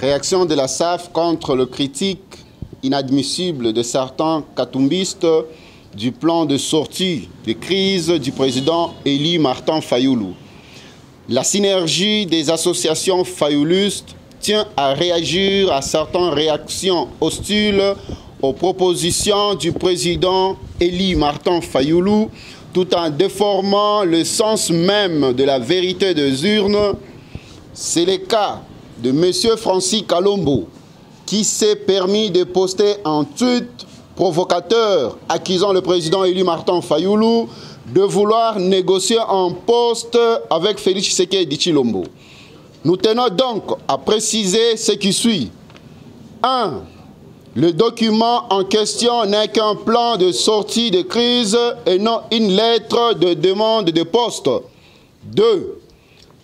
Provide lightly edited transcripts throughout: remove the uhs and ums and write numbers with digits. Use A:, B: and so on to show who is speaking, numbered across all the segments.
A: Réaction de la SAF contre le critique inadmissible de certains katumbistes du plan de sortie de crise du président Élie Martin Fayoulou. La synergie des associations fayoulistes tient à réagir à certaines réactions hostiles aux propositions du président Élie Martin Fayoulou, tout en déformant le sens même de la vérité des urnes. C'est le cas de M. Francis Kalombo, qui s'est permis de poster un tweet provocateur accusant le président Élie Martin Fayoulou de vouloir négocier un poste avec Félix Tshisekedi Tshilombo. Nous tenons donc à préciser ce qui suit. 1. Le document en question n'est qu'un plan de sortie de crise et non une lettre de demande de poste. 2.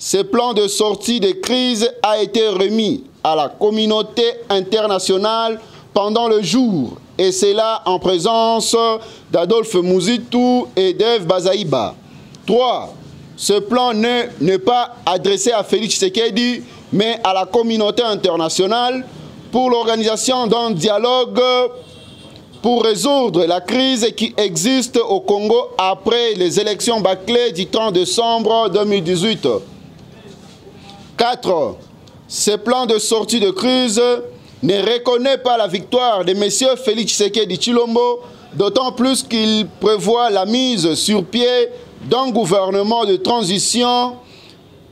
A: Ce plan de sortie de crise a été remis à la communauté internationale pendant le jour, et c'est là en présence d'Adolphe Mouzitou et d'Eve Bazaïba. 3. Ce plan n'est pas adressé à Félix Tshisekedi, mais à la communauté internationale pour l'organisation d'un dialogue pour résoudre la crise qui existe au Congo après les élections bâclées du 30 décembre 2018. 4. Ce plan de sortie de crise ne reconnaît pas la victoire de M. Félix Tshisekedi Tshilombo, d'autant plus qu'il prévoit la mise sur pied d'un gouvernement de transition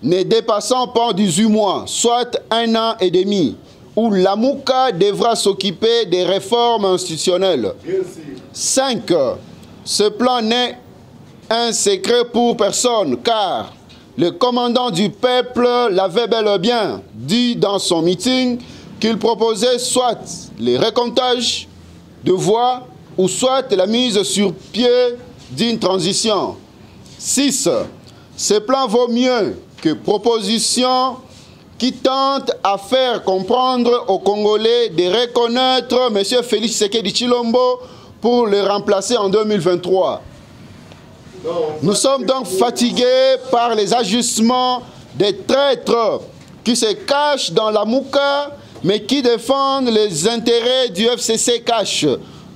A: ne dépassant pas 18 mois, soit 1 an et demi, où la Mouka devra s'occuper des réformes institutionnelles. 5. Ce plan n'est un secret pour personne, car le commandant du peuple l'avait bel et bien dit dans son meeting qu'il proposait soit les recomptages de voix ou soit la mise sur pied d'une transition. 6. Ce plan vaut mieux que proposition qui tente à faire comprendre aux Congolais de reconnaître M. Félix Tshisekedi Tshilombo pour le remplacer en 2023. Nous sommes donc fatigués par les ajustements des traîtres qui se cachent dans la Mouka, mais qui défendent les intérêts du FCC cash,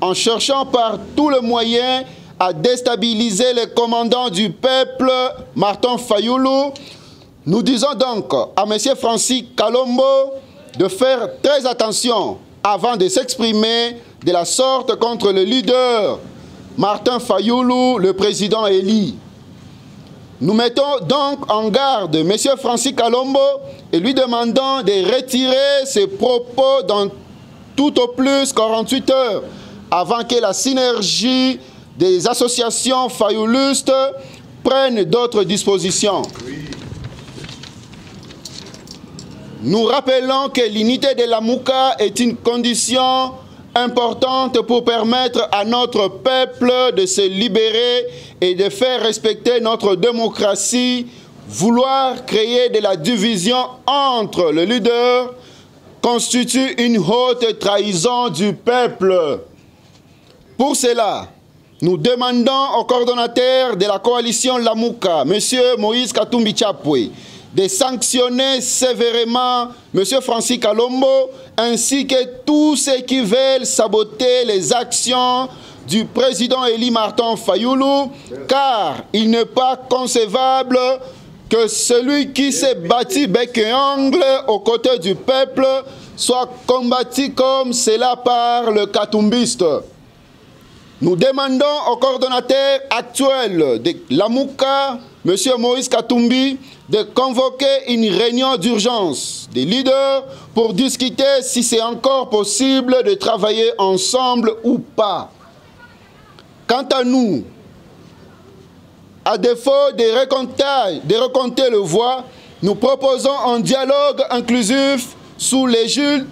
A: en cherchant par tous les moyens à déstabiliser les commandants du peuple, Martin Fayoulou. Nous disons donc à M. Francis Kalombo de faire très attention avant de s'exprimer de la sorte contre le leader Martin Fayoulou, le président Élie. Nous mettons donc en garde M. Francis Kalombo et lui demandons de retirer ses propos dans tout au plus 48 heures avant que la synergie des associations fayoulistes prenne d'autres dispositions. Nous rappelons que l'unité de la Mouka est une condition importante pour permettre à notre peuple de se libérer et de faire respecter notre démocratie. Vouloir créer de la division entre le leader constitue une haute trahison du peuple. Pour cela, nous demandons au coordonnateur de la coalition Lamouka, M. Moïse Katumbi Tshapwe, de sanctionner sévèrement M. Francis Kalombo ainsi que tous ceux qui veulent saboter les actions du président Élie Martin Fayoulou, car il n'est pas concevable que celui qui s'est battu bec et ongle aux côtés du peuple soit combattu comme cela par le katumbiste. Nous demandons au coordonnateur actuel de Lamouka, M. Moïse Katumbi, de convoquer une réunion d'urgence des leaders pour discuter si c'est encore possible de travailler ensemble ou pas. Quant à nous, à défaut de recompter le voix, nous proposons un dialogue inclusif sous l'égide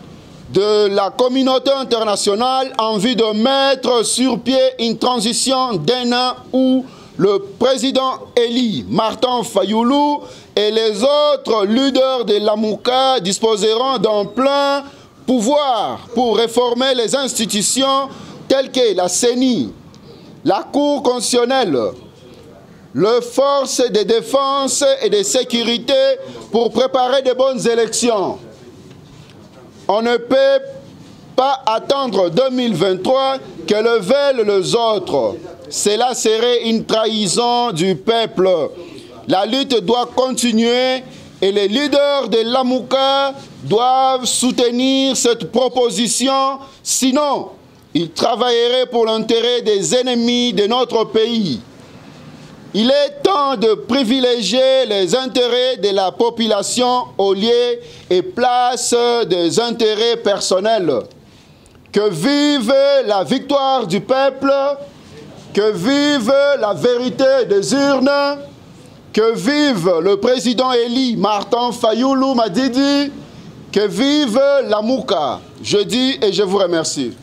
A: de la communauté internationale en vue de mettre sur pied une transition d'un an où le président Élie Martin Fayoulou et les autres leaders de la Mouka disposeront d'un plein pouvoir pour réformer les institutions telles que la CENI, la Cour constitutionnelle, les forces de défense et de sécurité pour préparer de bonnes élections. On ne peut pas attendre 2023 que le veulent les autres. Cela serait une trahison du peuple. La lutte doit continuer et les leaders de Lamuka doivent soutenir cette proposition, sinon ils travailleraient pour l'intérêt des ennemis de notre pays. Il est temps de privilégier les intérêts de la population au lieu et place des intérêts personnels. Que vive la victoire du peuple, que vive la vérité des urnes, que vive le président élu Martin Fayoulou Madidi, que vive Lamuka. Je dis et je vous remercie.